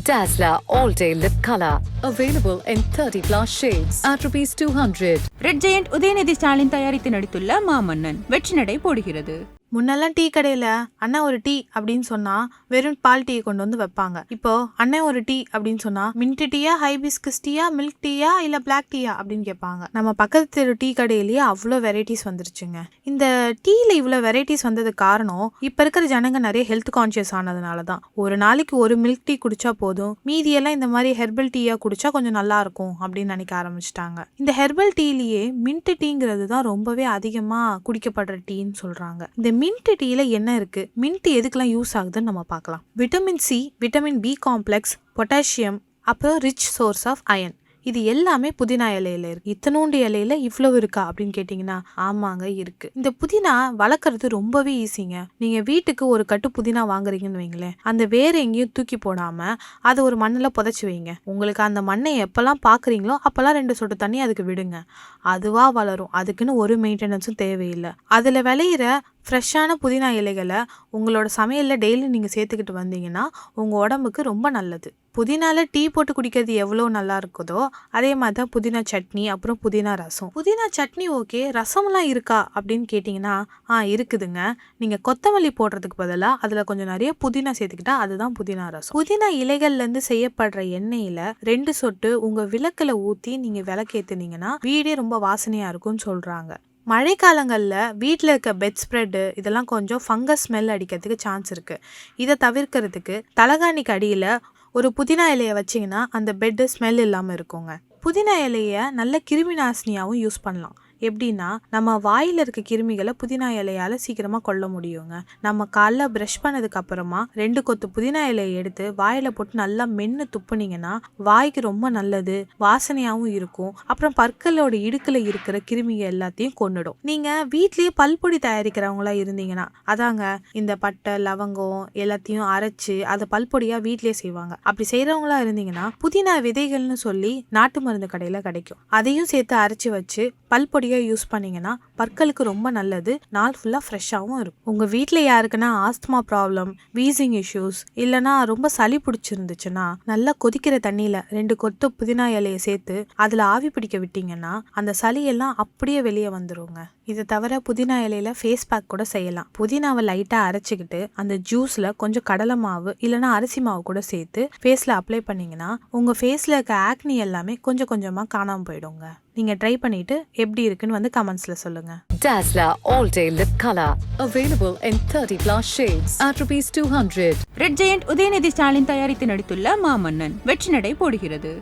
Dazzler All Day Lip Color. Available in 30 plus shades at ₹200. Red giant Udhayanidhi Stalin தயாரித்து நடித்துள்ள மாமன்னன் வெற்றி நடை போடுகிறது. முன்னெல்லாம் டீ கடையில் அண்ணன் ஒரு டீ அப்படின்னு சொன்னால் வெறும் பால் டீயை கொண்டு வந்து வைப்பாங்க. இப்போ அண்ணன் ஒரு டீ அப்படின்னு சொன்னால் மின்ட் டீயா, ஹைபிஸ்கஸ் டீயா, மில்க் டீயா இல்லை பிளாக் டீயா அப்படின்னு கேட்பாங்க. நம்ம பக்கத்து தெரு டீ கடையிலேயே அவ்வளோ வெரைட்டிஸ் வந்துருச்சுங்க. இந்த டீயில் இவ்வளோ வெரைட்டிஸ் வந்ததுக்கு காரணம் இப்போ இருக்கிற ஜனங்க நிறைய ஹெல்த் கான்ஷியஸ் ஆனதுனால தான். ஒரு நாளைக்கு ஒரு மில்க் டீ குடிச்சா போதும், மீதியெல்லாம் இந்த மாதிரி ஹெர்பல் டீயாக குடிச்சா கொஞ்சம் நல்லா இருக்கும் அப்படின்னு நினைக்க ஆரம்பிச்சிட்டாங்க. இந்த ஹெர்பல் டீலேயே மின்ட் டீங்கிறது தான் ரொம்பவே அதிகமாக குடிக்கப்படுற டீன்னு சொல்கிறாங்க. இந்த மின்ட் டீல என்ன இருக்கு, மின்ட் எதுக்கெல்லாம் யூஸ் ஆகுதுன்னு நம்ம பார்க்கலாம். Vitamin C, vitamin B complex, potassium, அப்புறம் ரிச் சோர்ஸ் ஆஃப் அயன், இது எல்லாமே புதினா இலையில இருக்கு. இத்தனோண்டு இலையில இவ்வளவு இருக்கா அப்படின்னு கேட்டீங்கன்னா ஆமாங்க இருக்கு. இந்த புதினா வளர்க்கறது ரொம்பவே ஈஸிங்க. நீங்க வீட்டுக்கு ஒரு கட்டு புதினா வாங்குறீங்கன்னு வைங்களேன், அந்த வேற எங்கேயும் தூக்கி போடாம அதை ஒரு மண்ணில் புதைச்சி வைங்க. உங்களுக்கு அந்த மண்ணை எப்பெல்லாம் பாக்குறீங்களோ அப்பெல்லாம் 2 சொட்டு தண்ணி அதுக்கு விடுங்க, அதுவா வளரும். அதுக்குன்னு ஒரு மெயின்டெனன்ஸும் தேவையில்லை. அதுல விளையிற ஃப்ரெஷ்ஷான புதினா இலைகளை உங்களோட சமையலில் டெய்லி நீங்கள் சேர்த்துக்கிட்டு வந்தீங்கன்னா உங்கள் உடம்புக்கு ரொம்ப நல்லது. புதினால டீ போட்டு குடிக்கிறது எவ்வளோ நல்லா இருக்குதோ அதே மாதிரி தான் புதினா சட்னி, அப்புறம் புதினா ரசம். புதினா சட்னி ஓகே, ரசம்லாம் இருக்கா அப்படின்னு கேட்டிங்கன்னா இருக்குதுங்க. நீங்கள் கொத்தமல்லி போடுறதுக்கு பதிலாக அதில் கொஞ்சம் நிறைய புதினா சேர்த்துக்கிட்டா அதுதான் புதினா ரசம். புதினா இலைகள்லேருந்து செய்யப்படுற எண்ணெயில் 2 சொட்டு உங்கள் விளக்கில் ஊற்றி நீங்கள் விளக்கேற்றுனீங்கன்னா வீடே ரொம்ப வாசனையாக இருக்கும்னு சொல்கிறாங்க. மழைக்காலங்களில் வீட்டில் இருக்க பெட் ஸ்ப்ரெட்டு இதெல்லாம் கொஞ்சம் ஃபங்கஸ் ஸ்மெல் அடிக்கிறதுக்கு சான்ஸ் இருக்குது. இதை தவிர்க்கிறதுக்கு தலகாணிக்கு அடியில் ஒரு புதினா இலையை வச்சிங்கன்னா அந்த பெட்டு ஸ்மெல் இல்லாமல் இருக்குங்க. புதினா இலையை நல்ல கிருமி நாசினியாகவும் யூஸ் பண்ணலாம். எப்படின்னா, நம்ம வாயில் இருக்க கிருமிகளை புதினா இலையால் சீக்கிரமாக கொல்ல முடியுங்க. நம்ம காலைல ப்ரஷ் பண்ணதுக்கு அப்புறமா 2 கொத்து புதினா இலையை எடுத்து வாயில் போட்டு நல்லா மென்று துப்புனீங்கன்னா வாய்க்கு ரொம்ப நல்லது, வாசனையாகவும் இருக்கும். அப்புறம் பற்களோட இடுக்கில் இருக்கிற கிருமிகள் எல்லாத்தையும் கொன்னுடும். நீங்கள் வீட்லேயே பல்பொடி தயாரிக்கிறவங்களா இருந்தீங்கன்னா, அதாங்க இந்த பட்டை, லவங்கம் எல்லாத்தையும் அரைச்சு அதை பல்பொடியாக வீட்லேயே செய்வாங்க. அப்படி செய்கிறவங்களா இருந்தீங்கன்னா புதினா விதைகள்னு சொல்லி நாட்டு மருந்து கடையில் கிடைக்கும். அதையும் சேர்த்து அரைச்சி வச்சு பல்பொடி யூஸ் பண்ணீங்கன்னா பற்களுக்கு ரொம்ப நல்லது. நாள் ஃபுல்லா ஃப்ரெஷ்ஷாகவும் இருக்கும். உங்க வீட்டில் யாருக்குன்னா ஆஸ்துமா ப்ராப்ளம், வீசிங் இஷ்யூஸ் இல்லைன்னா ரொம்ப சளி பிடிச்சிருந்துச்சுன்னா நல்லா கொதிக்கிற தண்ணியில 2 கொத்து புதினா இலையை சேர்த்து அதுல ஆவி பிடிக்க விட்டீங்கன்னா அந்த சளி எல்லாம் அப்படியே வெளியே வந்துருங்க. இதை தவிர புதினா இலையில ஃபேஸ் பேக் கூட செய்யலாம். புதினாவை லைட்டா அரைச்சிக்கிட்டு அந்த ஜூஸ்ல கொஞ்சம் கடலை மாவு இல்லைன்னா அரிசி மாவு கூட சேர்த்து ஃபேஸ்ல அப்ளை பண்ணீங்கன்னா உங்க ஃபேஸ்ல இருக்க ஆக்னி எல்லாமே கொஞ்சம் கொஞ்சமா காணாம போயிடுங்க. நீங்க ட்ரை பண்ணிட்டு எப்படி இருக்குன்னு வந்து கமெண்ட்ஸ்ல சொல்லுங்க. Dazzler All Day Lip Color. Available in 30 plus shades at ₹200. Red giant Udhayanidhi Stalin தயாரித்து நடித்துள்ள மாமன்னன் வெற்றி நடை போடுகிறது.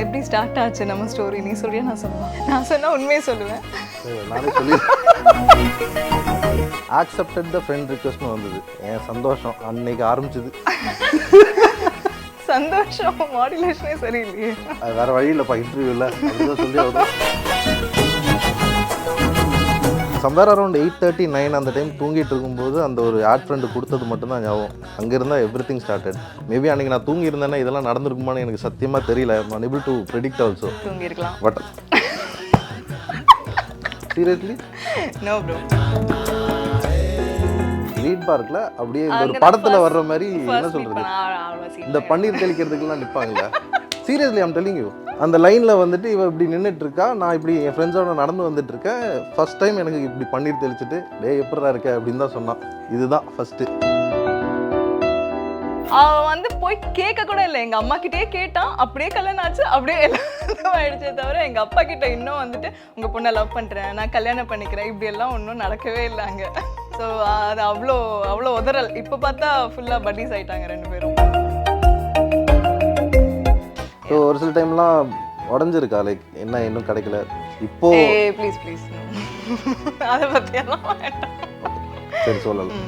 எப்படி ஸ்டார்ட் ஆச்சு நம்ம ஸ்டோரி? நீ சொல்றியா நான் சொல்லுவேன்? நான் சொன்னா உண்மையே சொல்லுவேன். நானே சொல்லி ஆக்செப்டட் த ஃப்ரெண்ட் ரிக்வெஸ்ட்னு வந்தது. என் சந்தோஷம் அன்னைக்கு ஆரம்பிச்சது. சந்தோஷம் மாடுலேஷனே சரியில்லையே. அது வேற வழி இல்லைப்பா, இன்டர்வியூவில் அப்படிதான் சொல்லி ஆகும். சம்வேர் அரௌண்ட் 8:39 அந்த டைம் தூங்கிட்டு இருக்கும்போது அந்த ஒரு ஆட் ஃப்ரெண்டு கொடுத்தது மட்டும்தான் ஞாபகம். அங்கேருந்தா எவ்ரிதிங் ஸ்டார்டட். மேபி அன்றைக்கி நான் தூங்கி இருந்தேன்னா இதெல்லாம் நடந்திருக்குமான்னு எனக்கு சத்தியமாக தெரியல. I am unable to predict also. தூங்கியிருக்கலாம். But seriously no bro. லீட் பார்க்ல அப்படியே இந்த ஒரு படத்தில் வர்ற மாதிரி என்ன சொல்கிறது, இந்த பன்னீர் தெளிக்கிறதுக்குலாம் நிற்பாங்கல்ல. சீரியஸ்லி ஐம் டெல்லிங் யூ, அந்த லைனில் வந்துட்டு இவ இப்படி நின்றுட்டு இருக்கா, நான் இப்படி என் ஃப்ரெண்ட்ஸோட நடந்து வந்துட்டு இருக்கேன். ஃபர்ஸ்ட் டைம் எனக்கு இப்படி பன்னீர் தெளிச்சுட்டு எப்படிதான் இருக்க அப்படின்னு தான் சொன்னான். இதுதான் ஃபர்ஸ்ட்டு. அவன் வந்து போய் கேட்க கூட இல்லை, எங்கள் அம்மா கிட்டே கேட்டான். அப்படியே கல்யாணம் ஆச்சு, அப்படியே எல்லாம் ஆயிடுச்சே தவிர எங்கள் அப்பா கிட்ட இன்னும் வந்துட்டு உங்கள் பொண்ணை லவ் பண்ணுறேன், நான் கல்யாணம் பண்ணிக்கிறேன், இப்படி எல்லாம் ஒன்றும் நடக்கவே இல்லைங்க. ஸோ அது அவ்வளோ உதறல். இப்போ பார்த்தா ஃபுல்லாக பட்டீஸ் ஆயிட்டாங்க 2 பேரும். ஸோ ஒரு சில டைம்லாம் உடஞ்சிருக்கா, லைக் என்ன இன்னும் கிடைக்கல இப்போ? ப்ளீஸ் அதை பற்றியெல்லாம் வேண்டாம். சரி சொல்லலாம்.